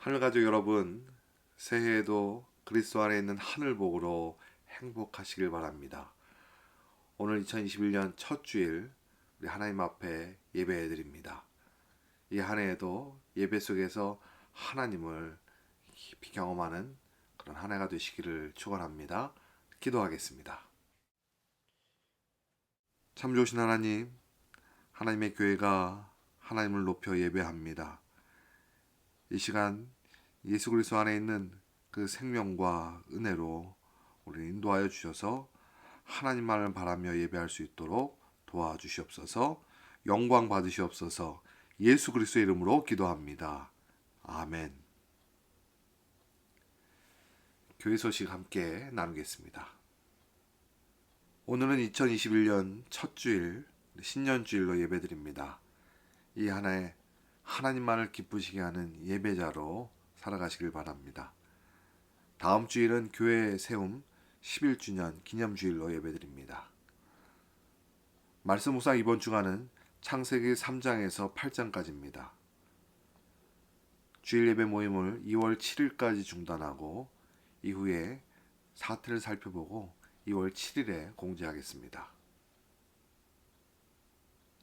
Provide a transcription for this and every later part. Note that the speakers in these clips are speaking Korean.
하늘가족 여러분, 새해에도 그리스도 안에 있는 하늘복으로 행복하시길 바랍니다. 오늘 2021년 첫 주일 우리 하나님 앞에 예배해 드립니다. 이 한 해에도 예배 속에서 하나님을 깊이 경험하는 그런 한 해가 되시기를 축원합니다. 기도하겠습니다. 참 좋으신 하나님, 하나님의 교회가 하나님을 높여 예배합니다. 이 시간 예수 그리스도 안에 있는 그 생명과 은혜로 우리를 인도하여 주셔서 하나님만을 바라며 예배할 수 있도록 도와주시옵소서. 영광 받으시옵소서. 예수 그리스도의 이름으로 기도합니다. 아멘. 교회 소식 함께 나누겠습니다. 오늘은 2021년 첫 주일 신년주일로 예배드립니다. 이 한 해 하나님만을 기쁘시게 하는 예배자로 살아가시길 바랍니다. 다음 주일은 교회 세움 11주년 기념주일로 예배드립니다. 말씀 묵상 이번 주간은 창세기 3장에서 8장까지입니다. 주일 예배 모임을 2월 7일까지 중단하고 이후에 사태를 살펴보고 2월 7일에 공지하겠습니다.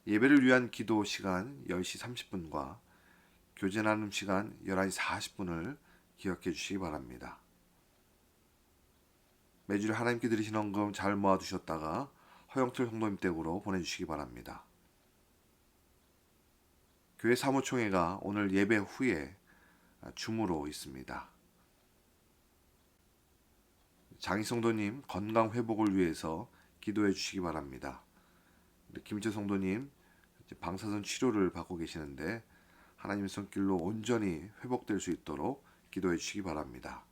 예배를 위한 기도 시간 10시 30분과 교제 나눔 시간 11시 40분을 기억해 주시기 바랍니다. 매주일 하나님께 드리신 헌금 잘 모아두셨다가 허영철 성도님 댁으로 보내주시기 바랍니다. 교회 사무총회가 오늘 예배 후에 줌으로 있습니다. 장희 성도님 건강 회복을 위해서 기도해 주시기 바랍니다. 김희철 성도님 방사선 치료를 받고 계시는데 하나님의 손길로 온전히 회복될 수 있도록 기도해 주시기 바랍니다.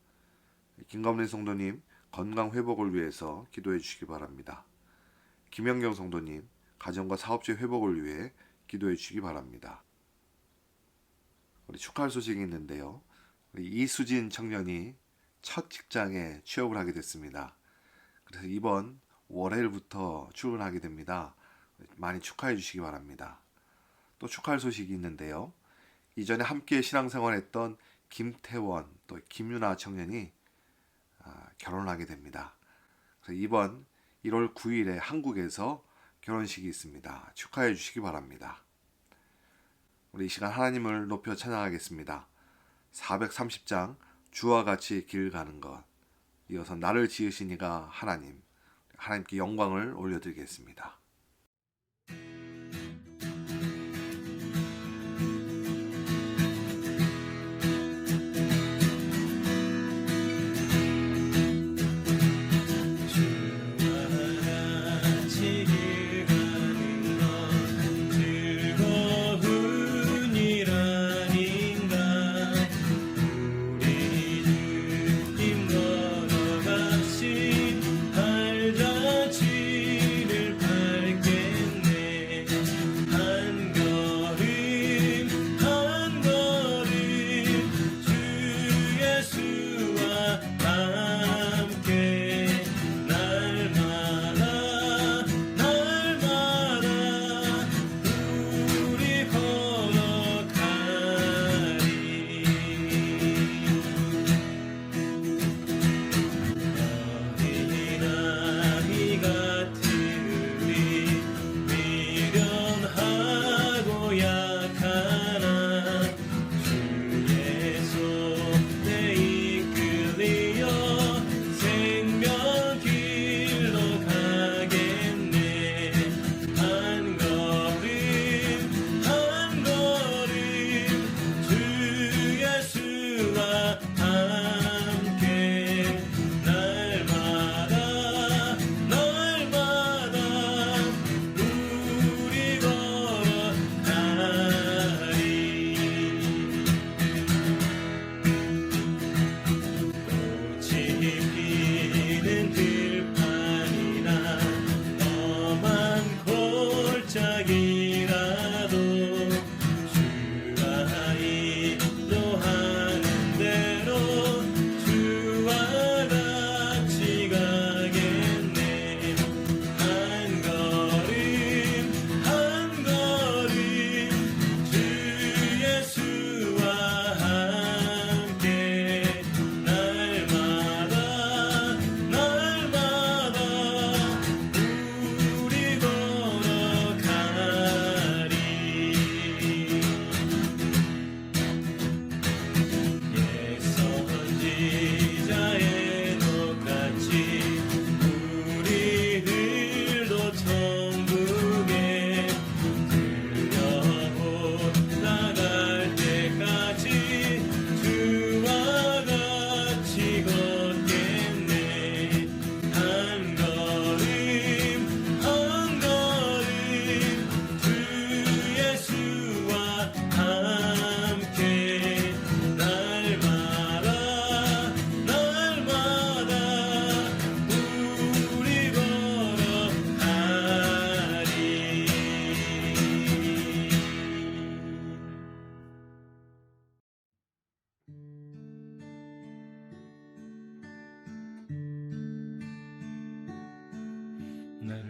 김감래 성도님 건강 회복을 위해서 기도해 주시기 바랍니다. 김영경 성도님 가정과 사업체 회복을 위해 기도해 주시기 바랍니다. 우리 축하할 소식이 있는데요. 우리 이수진 청년이 첫 직장에 취업을 하게 됐습니다. 그래서 이번 월요일부터 출근하게 됩니다. 많이 축하해 주시기 바랍니다. 또 축하할 소식이 있는데요. 이전에 함께 신앙생활했던 김태원 또 김유나 청년이 결혼하게 됩니다. 그래서 이번 1월 9일에 한국에서 결혼식이 있습니다. 축하해 주시기 바랍니다. 우리 이 시간 하나님을 높여 찬양하겠습니다. 430장 주와 같이 길 가는 것, 이어서 나를 지으신 이가 하나님께 영광을 올려드리겠습니다.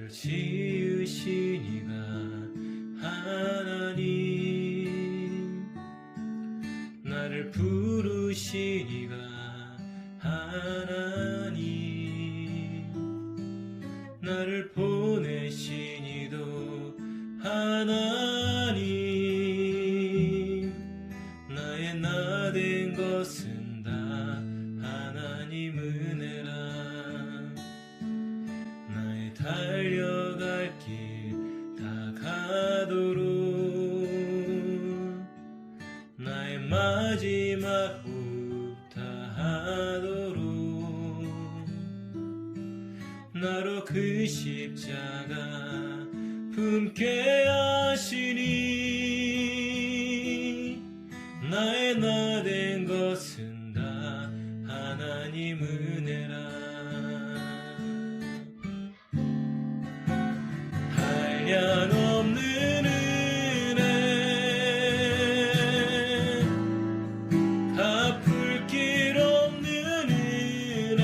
나를 지으신 이가 하나님, 나를 부르신 이가 하나님, 나를 보내신 이도 하나님, 나의 나 된 것은 다 하나님 은혜라. 나의 달려갈 길 다 가도록, 나의 마지막 호흡 다 하도록, 나로 그 십자가 품게 하시니, 나의 나 된 것은 다 하나님 은혜라. 한량없는 은혜, 갚을 길 없는 은혜,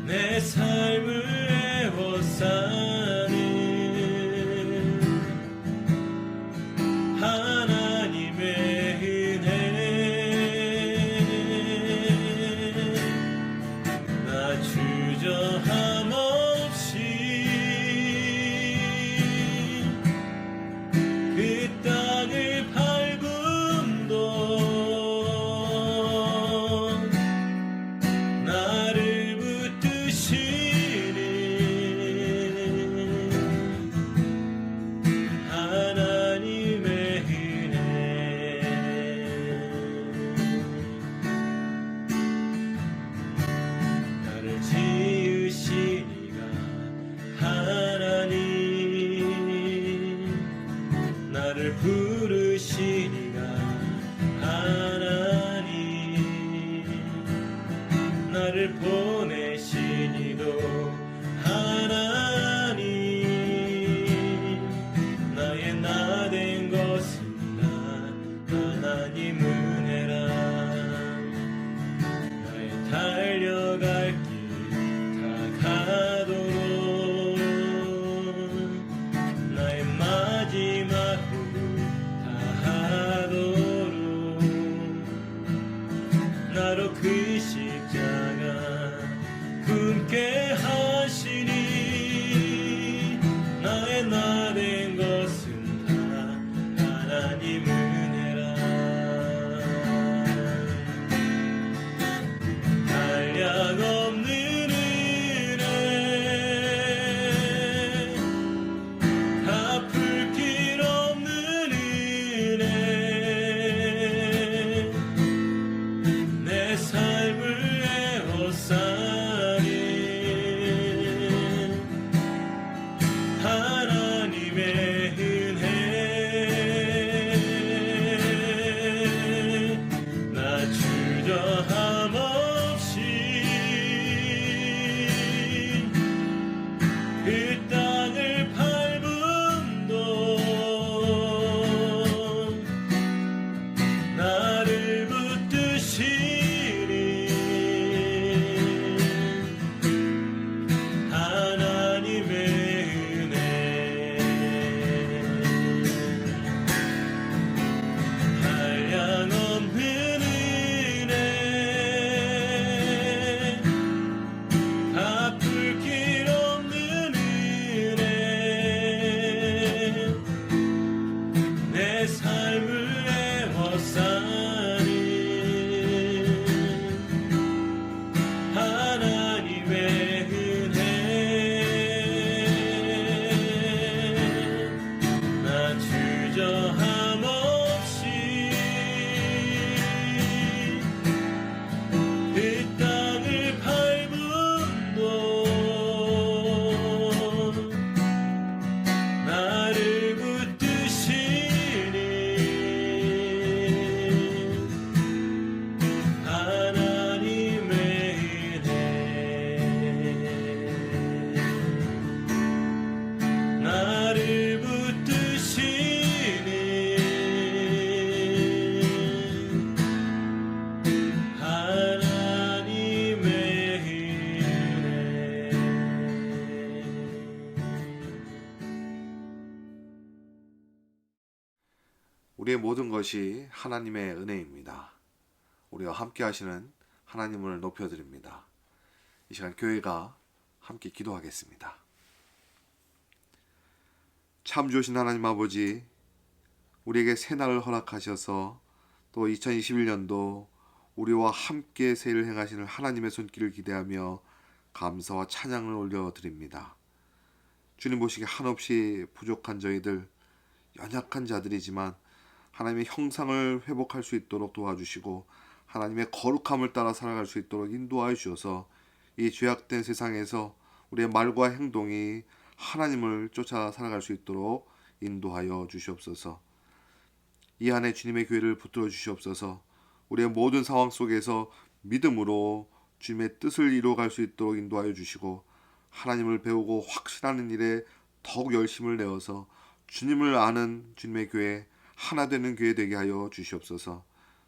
내 삶을 애워싸는 하나님의 은혜. 나 주저함 없이 우리의 모든 것이 하나님의 은혜입니다. 우리와 함께 하시는 하나님을 높여드립니다. 이 시간 교회가 함께 기도하겠습니다. 참 좋으신 하나님 아버지, 우리에게 새날을 허락하셔서 또 2021년도 우리와 함께 새해를 행하시는 하나님의 손길을 기대하며 감사와 찬양을 올려드립니다. 주님 보시기에 한없이 부족한 저희들, 연약한 자들이지만 하나님의 형상을 회복할 수 있도록 도와주시고 하나님의 거룩함을 따라 살아갈 수 있도록 인도하여 주셔서 이 죄악된 세상에서 우리의 말과 행동이 하나님을 쫓아 살아갈 수 있도록 인도하여 주시옵소서. 이 안에 주님의 교회를 붙들어 주시옵소서. 우리의 모든 상황 속에서 믿음으로 주님의 뜻을 이루어갈 수 있도록 인도하여 주시고 하나님을 배우고 확신하는 일에 더욱 열심을 내어서 주님을 아는 주님의 교회, 하나 되는 교회 되게 하여 주시옵소서.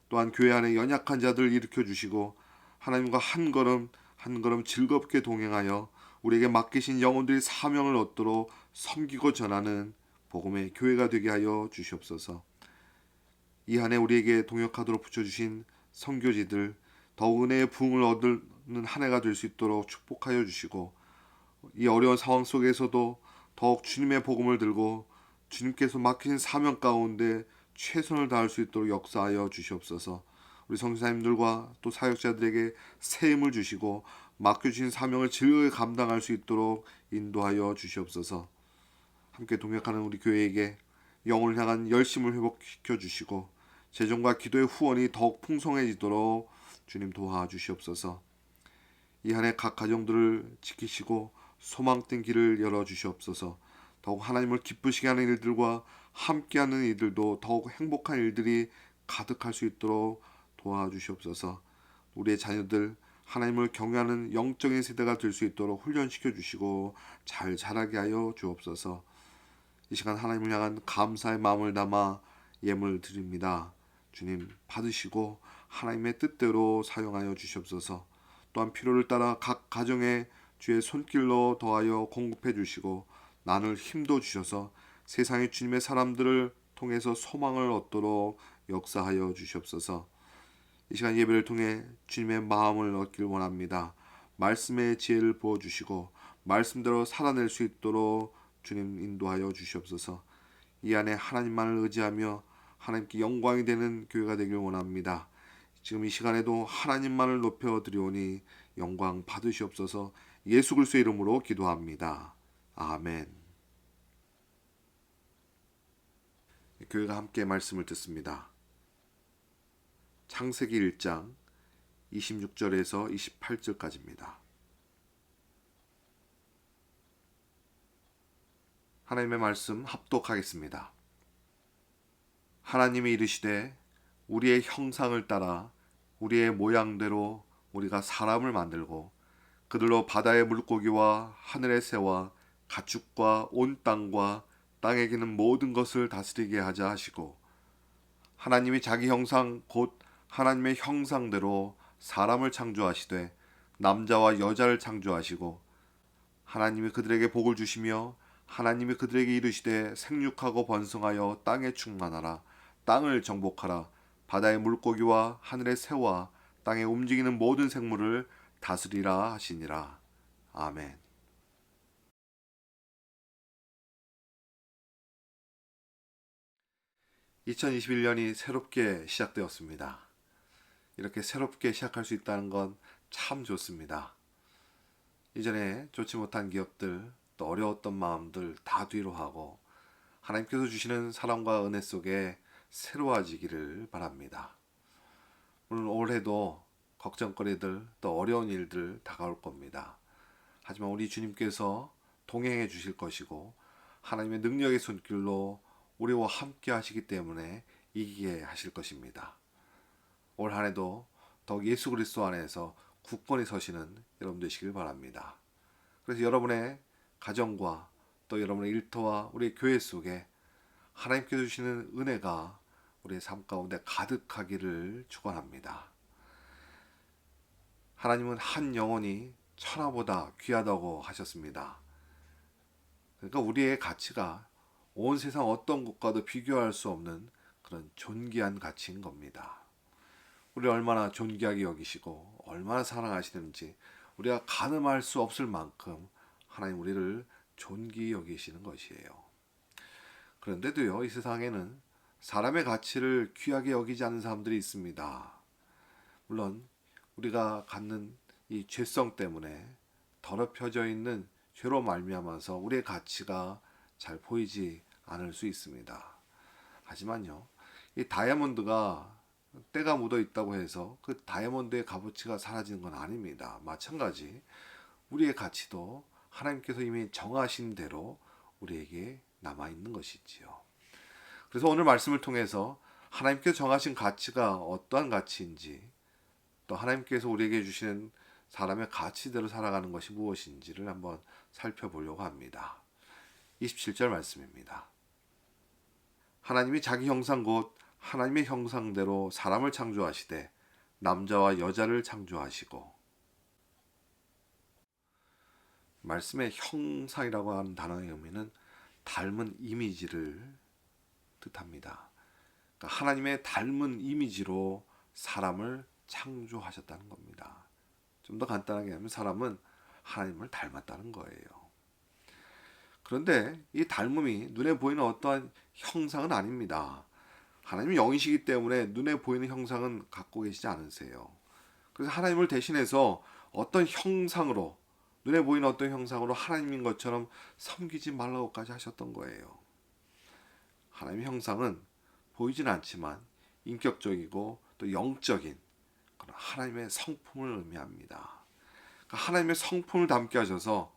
또한 교회 안에 연약한 자들 일으켜 주시고 하나님과 한 걸음 한 걸음 즐겁게 동행하여 우리에게 맡기신 영혼들이 사명을 얻도록 섬기고 전하는 복음의 교회가 되게 하여 주시옵소서. 이 한 해 우리에게 동역하도록 붙여주신 선교지들 더욱 은혜의 부흥을 얻는 한 해가 될 수 있도록 축복하여 주시고 이 어려운 상황 속에서도 더욱 주님의 복음을 들고 주님께서 맡기신 사명 가운데 최선을 다할 수 있도록 역사하여 주시옵소서. 우리 성도님들과 또 사역자들에게 새 힘을 주시고 맡겨주신 사명을 즐거이 감당할 수 있도록 인도하여 주시옵소서. 함께 동역하는 우리 교회에게 영혼을 향한 열심을 회복시켜 주시고 재정과 기도의 후원이 더욱 풍성해지도록 주님 도와주시옵소서. 이 한 해 각 가정들을 지키시고 소망된 길을 열어주시옵소서. 더욱 하나님을 기쁘시게 하는 일들과 함께하는 일들도 더욱 행복한 일들이 가득할 수 있도록 도와주시옵소서. 우리의 자녀들 하나님을 경외하는 영적인 세대가 될 수 있도록 훈련시켜 주시고 잘 자라게 하여 주옵소서. 이 시간 하나님을 향한 감사의 마음을 담아 예물 드립니다. 주님 받으시고 하나님의 뜻대로 사용하여 주시옵소서. 또한 필요를 따라 각 가정에 주의 손길로 더하여 공급해 주시고 나눌 힘도 주셔서 세상의 주님의 사람들을 통해서 소망을 얻도록 역사하여 주시옵소서. 이 시간 예배를 통해 주님의 마음을 얻길 원합니다. 말씀의 지혜를 부어주시고 말씀대로 살아낼 수 있도록 주님 인도하여 주시옵소서. 이 안에 하나님만을 의지하며 하나님께 영광이 되는 교회가 되길 원합니다. 지금 이 시간에도 하나님만을 높여드리오니 영광 받으시옵소서. 예수 그리스도의 이름으로 기도합니다. 아멘. 교회가 함께 말씀을 듣습니다. 창세기 1장 26절에서 28절까지입니다. 하나님의 말씀 합독하겠습니다. 하나님이 이르시되 우리의 형상을 따라 우리의 모양대로 우리가 사람을 만들고 그들로 바다의 물고기와 하늘의 새와 가축과 온 땅과 땅에 기는 모든 것을 다스리게 하자 하시고 하나님이 자기 형상 곧 하나님의 형상대로 사람을 창조하시되 남자와 여자를 창조하시고 하나님이 그들에게 복을 주시며 하나님이 그들에게 이르시되 생육하고 번성하여 땅에 충만하라 땅을 정복하라 바다의 물고기와 하늘의 새와 땅에 움직이는 모든 생물을 다스리라 하시니라. 아멘. (2021년이) 새롭게 시작되었습니다. 이렇게 새롭게 시작할 수 있다는 건 참 좋습니다. 이전에 좋지 못한 기억들 또 어려웠던 마음들 다 뒤로 하고 하나님께서 주시는 사랑과 은혜 속에 새로워지기를 바랍니다. 물론 올해도 걱정거리들 또 어려운 일들 다가올 겁니다. 하지만 우리 주님께서 동행해 주실 것이고 하나님의 능력의 손길로 우리와 함께 하시기 때문에 이기게 하실 것입니다. 올 한 해도 더욱 예수 그리스도 안에서 굳건히 서시는 여러분 되시길 바랍니다. 그래서 여러분의 가정과 또 여러분의 일터와 우리 교회 속에 하나님께서 주시는 은혜가 우리의 삶 가운데 가득하기를 축원합니다. 하나님은 한 영혼이 천하보다 귀하다고 하셨습니다. 그러니까 우리의 가치가 온 세상 어떤 것과도 비교할 수 없는 그런 존귀한 가치인 겁니다. 우리 얼마나 존귀하게 여기시고 얼마나 사랑하시는지 우리가 가늠할 수 없을 만큼 하나님 우리를 존귀히 여기시는 것이에요. 그런데도요, 이 세상에는 사람의 가치를 귀하게 여기지 않는 사람들이 있습니다. 물론 우리가 갖는 이 죄성 때문에 더럽혀져 있는 죄로 말미암아서 우리의 가치가 잘 보이지 않을 수 있습니다. 하지만요, 이 다이아몬드가 때가 묻어 있다고 해서 그 다이아몬드의 값어치가 사라지는 건 아닙니다. 마찬가지 우리의 가치도 하나님께서 이미 정하신 대로 우리에게 남아 있는 것이지요. 그래서 오늘 말씀을 통해서 하나님께서 정하신 가치가 어떠한 가치인지, 또 하나님께서 우리에게 주시는 사람의 가치대로 살아가는 것이 무엇인지를 한번 살펴보려고 합니다. 27절 말씀입니다. 하나님이 자기 형상 곧 하나님의 형상대로 사람을 창조하시되 남자와 여자를 창조하시고. 말씀의 형상이라고 하는 단어의 의미는 닮은 이미지를 뜻합니다. 그러니까 하나님의 닮은 이미지로 사람을 창조하셨다는 겁니다. 좀 더 간단하게 하면 사람은 하나님을 닮았다는 거예요. 그런데 이 닮음이 눈에 보이는 어떠한 형상은 아닙니다. 하나님은 영이시기 때문에 눈에 보이는 형상은 갖고 계시지 않으세요. 그래서 하나님을 대신해서 어떤 형상으로, 눈에 보이는 어떤 형상으로 하나님인 것처럼 섬기지 말라고까지 하셨던 거예요. 하나님의 형상은 보이진 않지만 인격적이고 또 영적인 그런 하나님의 성품을 의미합니다. 그러니까 하나님의 성품을 담게 하셔서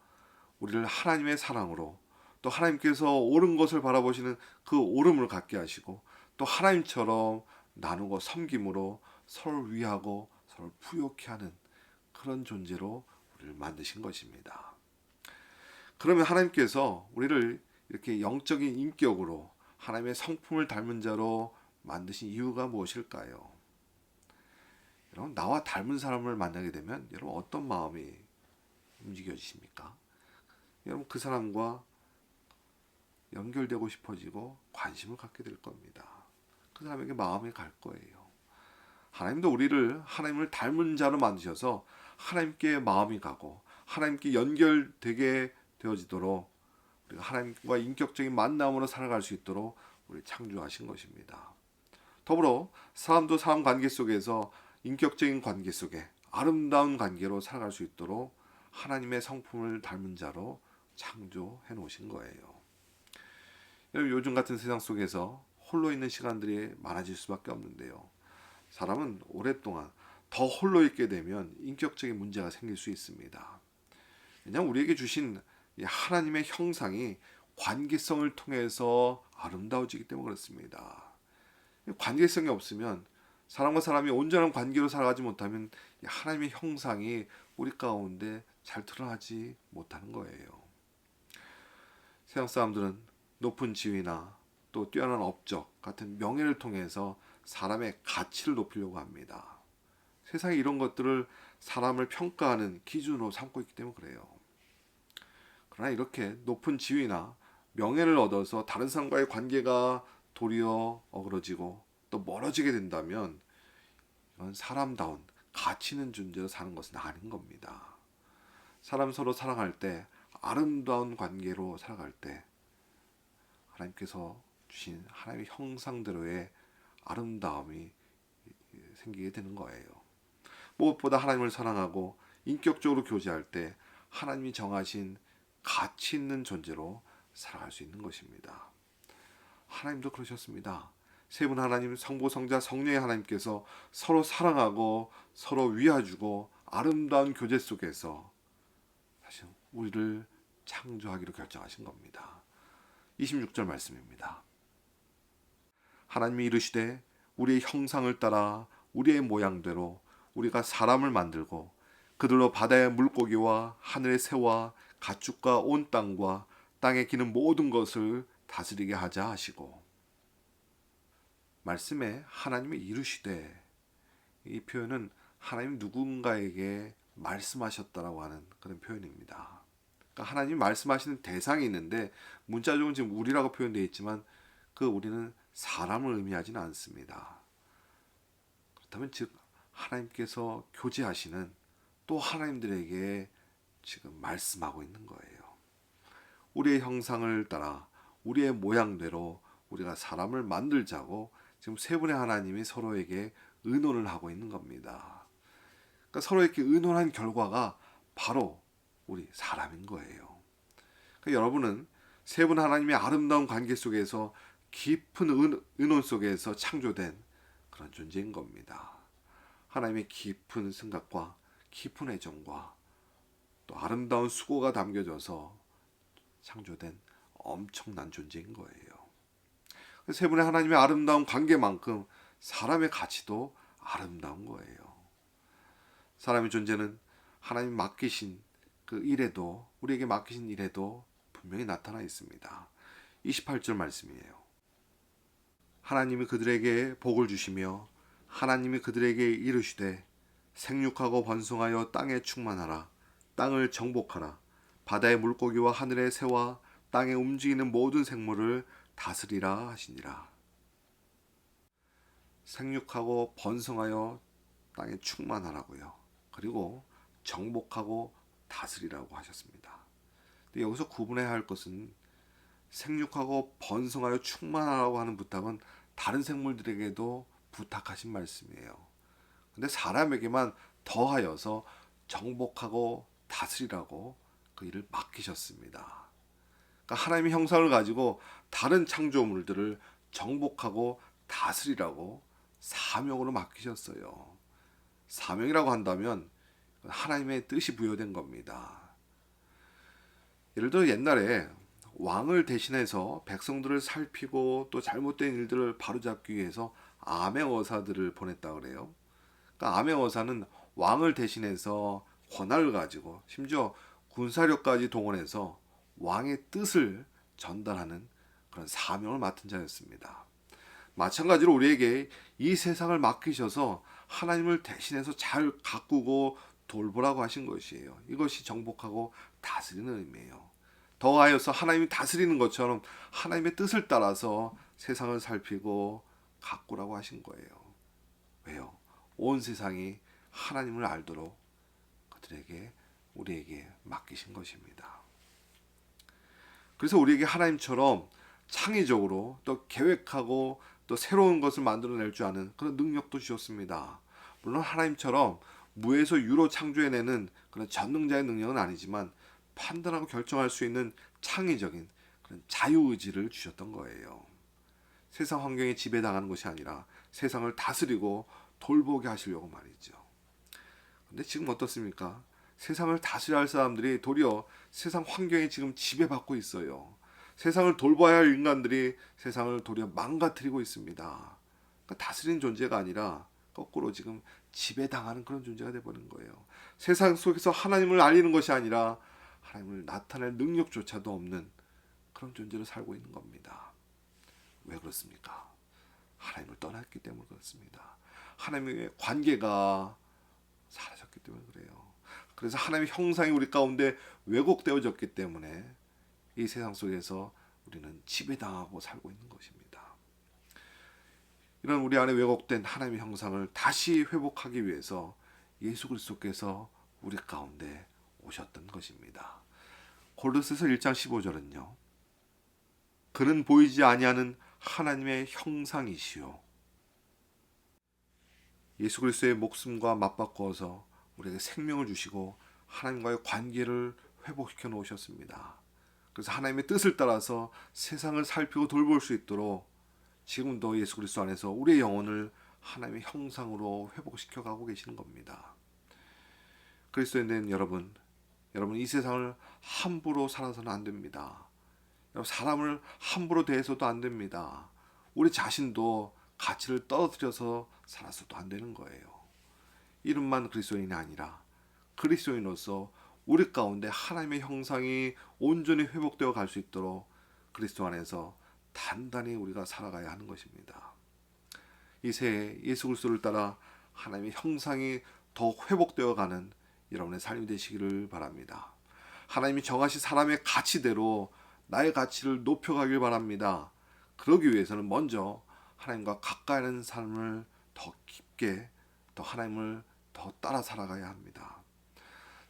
우리를 하나님의 사랑으로, 또 하나님께서 옳은 것을 바라보시는 그 옳음을 갖게 하시고, 또 하나님처럼 나누고 섬김으로 서로를 위하고 서로를 부욕케 하는 그런 존재로 우리를 만드신 것입니다. 그러면 하나님께서 우리를 이렇게 영적인 인격으로 하나님의 성품을 닮은 자로 만드신 이유가 무엇일까요? 여러분, 나와 닮은 사람을 만나게 되면 여러분 어떤 마음이 움직여지십니까? 여러분 그 사람과 연결되고 싶어지고 관심을 갖게 될 겁니다. 그 사람에게 마음이 갈 거예요. 하나님도 우리를 하나님을 닮은 자로 만드셔서 하나님께 마음이 가고 하나님께 연결되게 되어지도록 우리가 하나님과 인격적인 만남으로 살아갈 수 있도록 우리 창조하신 것입니다. 더불어 사람도 사람 관계 속에서 인격적인 관계 속에 아름다운 관계로 살아갈 수 있도록 하나님의 성품을 닮은 자로 창조해 놓으신 거예요. 여러분, 요즘 같은 세상 속에서 홀로 있는 시간들이 많아질 수밖에 없는데요. 사람은 오랫동안 더 홀로 있게 되면 인격적인 문제가 생길 수 있습니다. 왜냐하면 우리에게 주신 이 하나님의 형상이 관계성을 통해서 아름다워지기 때문에 그렇습니다. 관계성이 없으면, 사람과 사람이 온전한 관계로 살아가지 못하면 하나님의 형상이 우리 가운데 잘 드러나지 못하는 거예요. 세상 사람들은 높은 지위나 또 뛰어난 업적 같은 명예를 통해서 사람의 가치를 높이려고 합니다. 세상에 이런 것들을 사람을 평가하는 기준으로 삼고 있기 때문에 그래요. 그러나 이렇게 높은 지위나 명예를 얻어서 다른 사람과의 관계가 도리어 어그러지고 또 멀어지게 된다면 이건 사람다운 가치 있는 존재로 사는 것은 아닌 겁니다. 사람 서로 사랑할 때, 아름다운 관계로 살아갈 때 하나님께서 주신 하나님의 형상대로의 아름다움이 생기게 되는 거예요. 무엇보다 하나님을 사랑하고 인격적으로 교제할 때 하나님이 정하신 가치 있는 존재로 살아갈 수 있는 것입니다. 하나님도 그러셨습니다. 세 분 하나님, 성부, 성자, 성령의 하나님께서 서로 사랑하고 서로 위하주고 아름다운 교제 속에서 사실 우리를 창조하기로 결정하신 겁니다. 26절 말씀입니다. 하나님이 이르시되 우리의 형상을 따라 우리의 모양대로 우리가 사람을 만들고 그들로 바다의 물고기와 하늘의 새와 가축과 온 땅과 땅에 기는 모든 것을 다스리게 하자 하시고. 말씀에 하나님이 이르시되, 이 표현은 하나님 누군가에게 말씀하셨다라고 하는 그런 표현입니다. 그러니까 하나님이 말씀하시는 대상이 있는데 문자적으로 지금 우리라고 표현되어 있지만 그 우리는 사람을 의미하지는 않습니다. 그렇다면 즉 하나님께서 교제하시는 또 하나님들에게 지금 말씀하고 있는 거예요. 우리의 형상을 따라 우리의 모양대로 우리가 사람을 만들자고 지금 세 분의 하나님이 서로에게 의논을 하고 있는 겁니다. 그러니까 서로에게 의논한 결과가 바로 우리 사람인 거예요. 그러니까 여러분은 세 분 하나님의 아름다운 관계 속에서 깊은 의논 속에서 창조된 그런 존재인 겁니다. 하나님의 깊은 생각과 깊은 애정과 또 아름다운 수고가 담겨져서 창조된 엄청난 존재인 거예요. 세 분의 하나님의 아름다운 관계만큼 사람의 가치도 아름다운 거예요. 사람의 존재는 하나님 맡기신 그 일에도 우리에게 맡기신 일에도 분명히 나타나 있습니다. 28절 말씀이에요. 하나님이 그들에게 복을 주시며 하나님이 그들에게 이르시되 생육하고 번성하여 땅에 충만하라. 땅을 정복하라. 바다의 물고기와 하늘의 새와 땅에 움직이는 모든 생물을 다스리라 하시니라. 생육하고 번성하여 땅에 충만하라고요. 그리고 정복하고 다스리라고 하셨습니다. 근데 여기서 구분해야 할 것은 생육하고 번성하여 충만하라고 하는 부탁은 다른 생물들에게도 부탁하신 말씀이에요. 근데 사람에게만 더하여서 정복하고 다스리라고 그 일을 맡기셨습니다. 그러니까 하나님의 형상을 가지고 다른 창조물들을 정복하고 다스리라고 사명으로 맡기셨어요. 사명이라고 한다면 하나님의 뜻이 부여된 겁니다. 예를 들어 옛날에 왕을 대신해서 백성들을 살피고 또 잘못된 일들을 바로잡기 위해서 암행어사들을 보냈다 그래요. 그러니까 암행어사는 왕을 대신해서 권한을 가지고 심지어 군사력까지 동원해서 왕의 뜻을 전달하는 그런 사명을 맡은 자였습니다. 마찬가지로 우리에게 이 세상을 맡기셔서 하나님을 대신해서 잘 가꾸고 돌보라고 하신 것이에요. 이것이 정복하고 다스리는 의미예요. 더하여서 하나님이 다스리는 것처럼 하나님의 뜻을 따라서 세상을 살피고 가꾸라고 하신 거예요. 왜요? 온 세상이 하나님을 알도록 그들에게 우리에게 맡기신 것입니다. 그래서 우리에게 하나님처럼 창의적으로 또 계획하고 또 새로운 것을 만들어낼 줄 아는 그런 능력도 주셨습니다. 물론 하나님처럼 무에서 유로 창조해내는 그런 전능자의 능력은 아니지만 판단하고 결정할 수 있는 창의적인 그런 자유의지를 주셨던 거예요. 세상 환경에 지배당하는 것이 아니라 세상을 다스리고 돌보게 하시려고 말이죠. 근데 지금 어떻습니까? 세상을 다스려야 할 사람들이 도리어 세상 환경에 지금 지배받고 있어요. 세상을 돌봐야 할 인간들이 세상을 도리어 망가뜨리고 있습니다. 그러니까 다스리는 존재가 아니라 거꾸로 지금 지배당하는 그런 존재가 되어버린 거예요. 세상 속에서 하나님을 알리는 것이 아니라 하나님을 나타낼 능력조차도 없는 그런 존재로 살고 있는 겁니다. 왜 그렇습니까? 하나님을 떠났기 때문에 그렇습니다. 하나님의 관계가 사라졌기 때문에 그래요. 그래서 하나님의 형상이 우리 가운데 왜곡되어졌기 때문에 이 세상 속에서 우리는 지배당하고 살고 있는 것입니다. 이런 우리 안에 왜곡된 하나님의 형상을 다시 회복하기 위해서 예수 그리스도께서 우리 가운데 오셨던 것입니다. 골로새서 1장 15절은요. 그는 보이지 아니하는 하나님의 형상이시요. 예수 그리스도의 목숨과 맞바꾸어서 우리에게 생명을 주시고 하나님과의 관계를 회복시켜 놓으셨습니다. 그래서 하나님의 뜻을 따라서 세상을 살피고 돌볼 수 있도록 지금도 예수 그리스도 안에서 우리의 영혼을 하나님의 형상으로 회복시켜 가고 계시는 겁니다. 그리스도에 있는 여러분 이 세상을 함부로 살아서는 안 됩니다. 사람을 함부로 대해서도 안 됩니다. 우리 자신도 가치를 떨어뜨려서 살아서도 안 되는 거예요. 이름만 그리스도인이 아니라 그리스도인으로서 우리 가운데 하나님의 형상이 온전히 회복되어 갈 수 있도록 그리스도 안에서 단단히 우리가 살아가야 하는 것입니다. 이 새해 예수 그리스도를 따라 하나님의 형상이 더 회복되어 가는 여러분의 삶이 되시기를 바랍니다. 하나님이 정하신 사람의 가치대로 나의 가치를 높여가길 바랍니다. 그러기 위해서는 먼저 하나님과 가까이 하는 삶을 더 깊게 더 하나님을 더 따라 살아가야 합니다.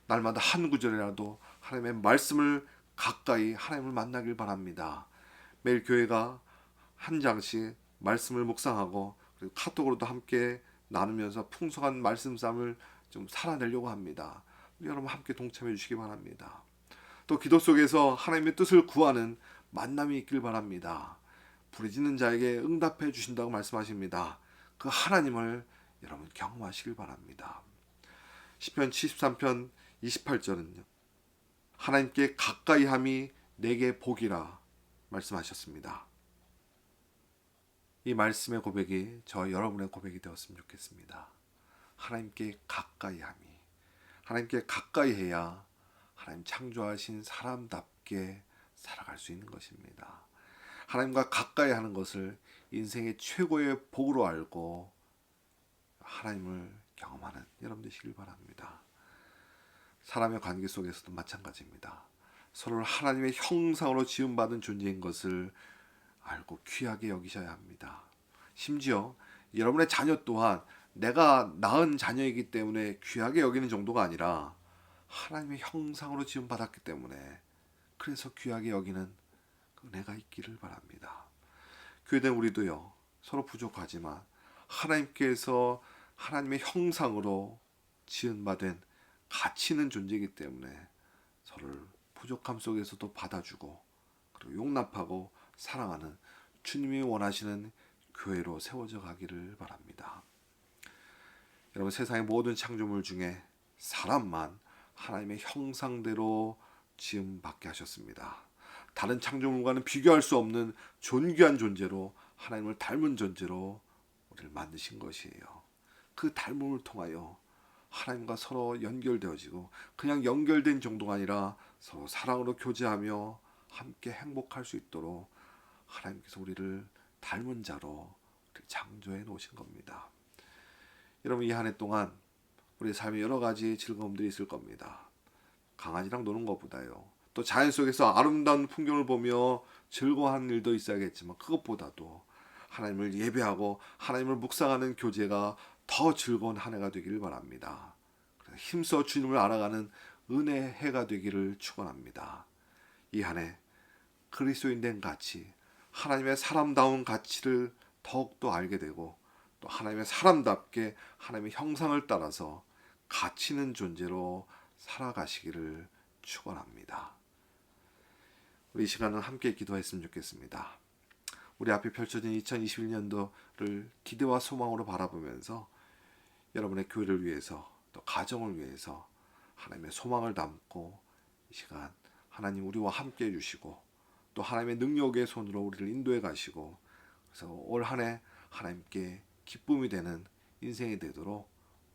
날마다 한 구절이라도 하나님의 말씀을 가까이 하나님을 만나길 바랍니다. 매일 교회가 한 장씩 말씀을 묵상하고 그리고 카톡으로도 함께 나누면서 풍성한 말씀 싸움을 좀 살아내려고 합니다. 여러분 함께 동참해 주시기 바랍니다. 또 기도 속에서 하나님의 뜻을 구하는 만남이 있길 바랍니다. 부르짖는 자에게 응답해 주신다고 말씀하십니다. 그 하나님을 여러분 경험하시길 바랍니다. 시편 73편 28절은요. 하나님께 가까이 함이 내게 복이라 말씀하셨습니다. 이 말씀의 고백이 저 여러분의 고백이 되었으면 좋겠습니다. 하나님께 가까이 함이, 하나님께 가까이 해야 하나님 창조하신 사람답게 살아갈 수 있는 것입니다. 하나님과 가까이 하는 것을 인생의 최고의 복으로 알고 하나님을 경험하는 여러분 되시길 바랍니다. 사람의 관계 속에서도 마찬가지입니다. 서로를 하나님의 형상으로 지음받은 존재인 것을 알고 귀하게 여기셔야 합니다. 심지어 여러분의 자녀 또한 내가 낳은 자녀이기 때문에 귀하게 여기는 정도가 아니라 하나님의 형상으로 지음받았기 때문에 그래서 귀하게 여기는 은혜가 있기를 바랍니다. 교회된 우리도요, 서로 부족하지만 하나님께서 하나님의 형상으로 지음받은 가치 있는 존재이기 때문에 서로를 부족함 속에서도 받아주고 그리고 용납하고 사랑하는 주님이 원하시는 교회로 세워져 가기를 바랍니다. 여러분, 세상의 모든 창조물 중에 사람만 하나님의 형상대로 지음받게 하셨습니다. 다른 창조물과는 비교할 수 없는 존귀한 존재로 하나님을 닮은 존재로 우리를 만드신 것이에요. 그 닮음을 통하여 하나님과 서로 연결되어지고 그냥 연결된 정도가 아니라 서로 사랑으로 교제하며 함께 행복할 수 있도록 하나님께서 우리를 닮은 자로 창조해 놓으신 겁니다. 여러분, 이 한 해 동안 우리의 삶에 여러 가지 즐거움들이 있을 겁니다. 강아지랑 노는 것보다요, 또 자연 속에서 아름다운 풍경을 보며 즐거워하는 일도 있어야겠지만 그것보다도 하나님을 예배하고 하나님을 묵상하는 교제가 더 즐거운 한 해가 되기를 바랍니다. 힘써 주님을 알아가는 은혜 해가 되기를 축원합니다. 이 한 해 그리스도인 된 가치, 하나님의 사람다운 가치를 더욱더 알게 되고 또 하나님의 사람답게 하나님의 형상을 따라서 가치 있는 존재로 살아가시기를 축원합니다. 우리 이 시간은 함께 기도했으면 좋겠습니다. 우리 앞에 펼쳐진 2021년도를 기대와 소망으로 바라보면서 여러분의 교회를 위해서 또 가정을 위해서 하나님의 소망을 담고 이 시간 하나님 우리와 함께 해주시고 또 하나님의 능력의 손으로 우리를 인도해 가시고 그래서 올 한 해 하나님께 기쁨이 되는 인생이 되도록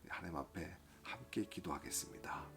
하나님 앞에 함께 기도하겠습니다.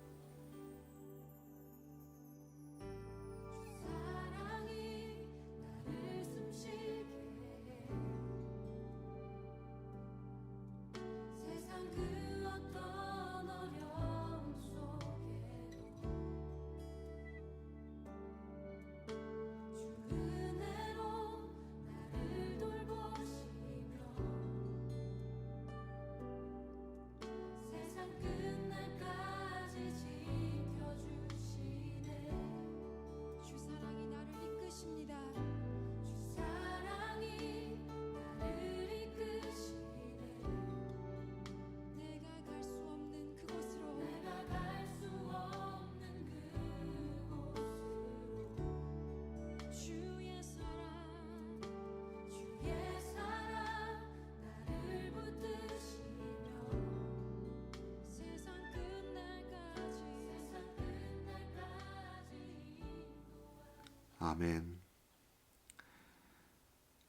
아멘.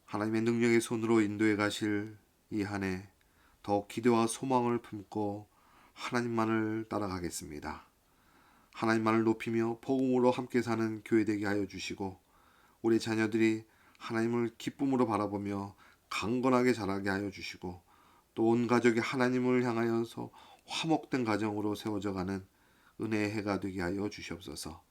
하나님의 능력의 손으로 인도해 가실 이 한 해 더욱 기대와 소망을 품고 하나님만을 따라가겠습니다. 하나님만을 높이며 복음으로 함께 사는 교회 되게 하여 주시고 우리 자녀들이 하나님을 기쁨으로 바라보며 강건하게 자라게 하여 주시고 또 온 가족이 하나님을 향하여서 화목된 가정으로 세워져 가는 은혜의 해가 되게 하여 주시옵소서.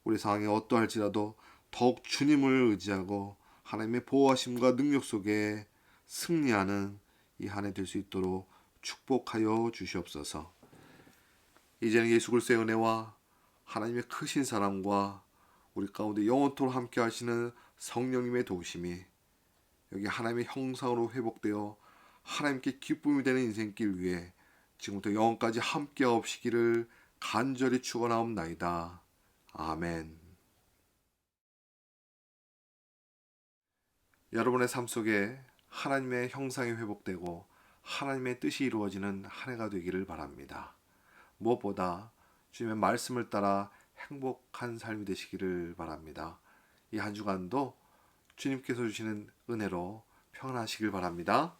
우리 상황이 어떠할지라도 더욱 주님을 의지하고 하나님의 보호하심과 능력 속에 승리하는 이 한 해 될 수 있도록 축복하여 주시옵소서. 이제는 예수 그리스도의 은혜와 하나님의 크신 사랑과 우리 가운데 영원토록 함께 하시는 성령님의 도우심이 여기 하나님의 형상으로 회복되어 하나님께 기쁨이 되는 인생길 위에 지금부터 영원까지 함께 하옵시기를 간절히 축원하옵나이다. 아멘. 여러분의 삶 속에 하나님의 형상이 회복되고 하나님의 뜻이 이루어지는 한 해가 되기를 바랍니다. 무엇보다 주님의 말씀을 따라 행복한 삶이 되시기를 바랍니다. 이 한 주간도 주님께서 주시는 은혜로 평안하시길 바랍니다.